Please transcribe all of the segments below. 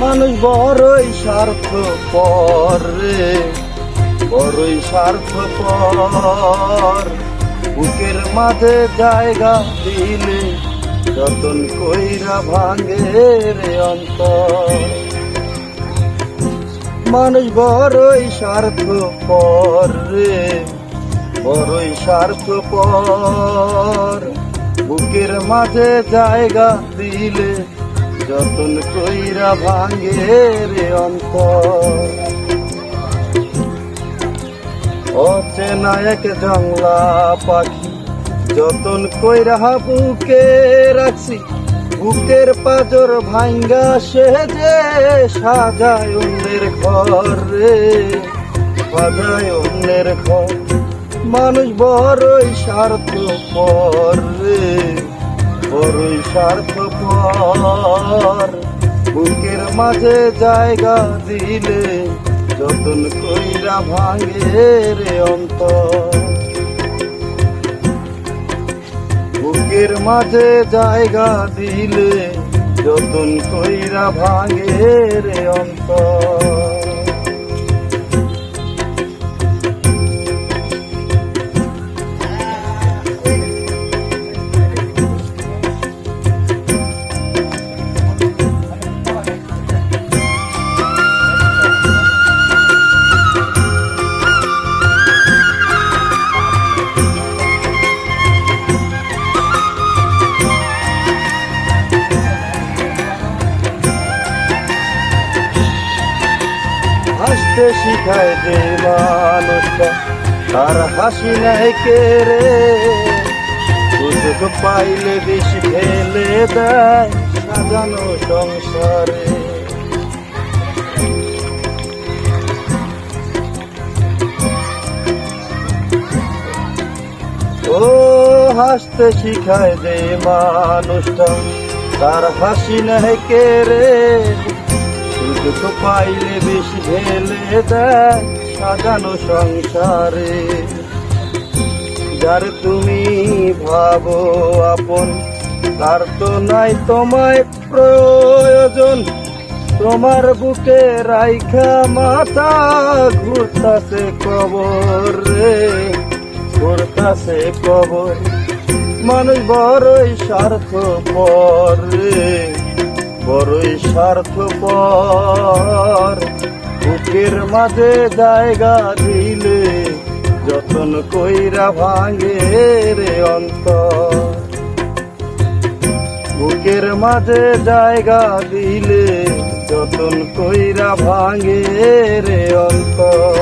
মানুষ বড়ই স্বার্থপর রে, বড়ই স্বার্থপর। বুকের মাঝে জায়গা দিলে যতন কইরা ভাঙে রে অন্তর। মানুষ বড়ই স্বার্থপর রে, বড়ই স্বার্থপর। বুকের মাঝে জায়গা দিলে যতন কইরা ভাঙে রে অন্তর। অচেনা এক জংলা পাখি যতন কইরা বুকে রাখছি, বুকের পাজর ভাঙ্গা সে যে সাজায় অন্যের ঘর রে, সাজায় অন্যের ঘর। মানুষ বড়ই স্বার্থপর রে, বড়ই স্বার্থপর। বুকের মাঝে জায়গা দিলে যতন কইরা ভাঙে রে অন্তর। বুকের মাঝে জায়গা দিলে যতন কইরা ভাঙে রে অন্তর। হাসতে শিখায় যে মানুষটা তার হাসি নাই কে রে, সুযোগ পাইলে বেশি ঢেলে দেয় সাজানো সংসারে। ও হাসতে শিখায় যে মানুষটা তার হাসি নাই কে রে, সুযোগ পাইলে বেশি ঢেলে দেয় সাজানো সংসারে। যার তুমি ভাবো আপন তার তো নাই তোমায় প্রয়োজন, তোমার বুকে রাইখা মাথা ঘুরতাছে কবর রে, ঘুরতাছে কবর। মানুষ বড়ই স্বার্থপর রে, বড়ই স্বার্থপর। বুকের মাঝে জায়গা দিলে যতন কইরা ভাঙে রে অন্তর। বুকের মাঝে জায়গা দিলে যতন কইরা ভাঙে রে অন্তর।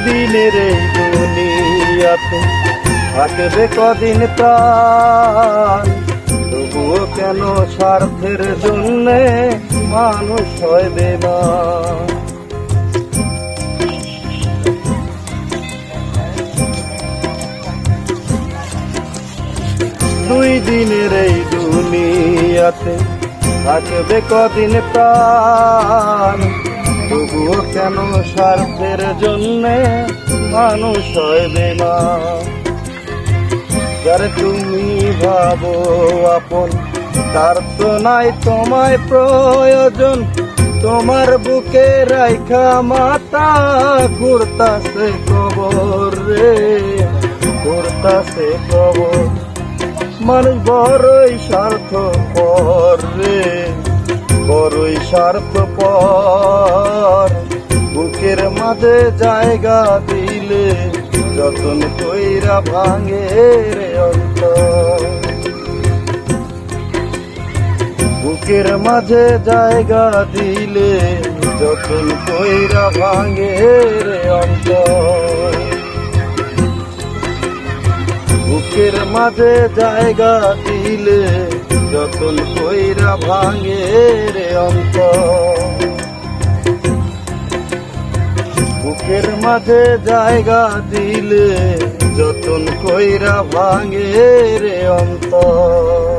দিনের এই দুনিয়াতে থাকবে কদিন প্রাণ, তবুও কেন স্বার্থের জন্যে মানুষ হয় বেমান। দুই দিনের এই দুনিয়াতে থাকবে কদিন প্রাণ, তবুও কেন স্বার্থের জন্যে মানুষ হয় বেমান। যারে তুমি ভাবো আপন তার তো নাই তোমায় প্রয়োজন, তোমার বুকে রাইখা মাথা ঘুরতাছে কবর রে, ঘুরতাছে কবর। মানুষ বড়ই স্বার্থপর রে, বড়ই স্বার্থপর। বুকের মাঝে জায়গা দিলে যতন কইরা ভাঙে রে অন্তর। বুকের মাঝে জায়গা দিলে যতন কইরা ভাঙে রে অন্তর। বুকের মাঝে জায়গা দিলে যতন কইরা ভাঙে রে অন্তর। বুকের মাঝে জায়গা দিলে যতন কইরা ভাঙে রে অন্তর।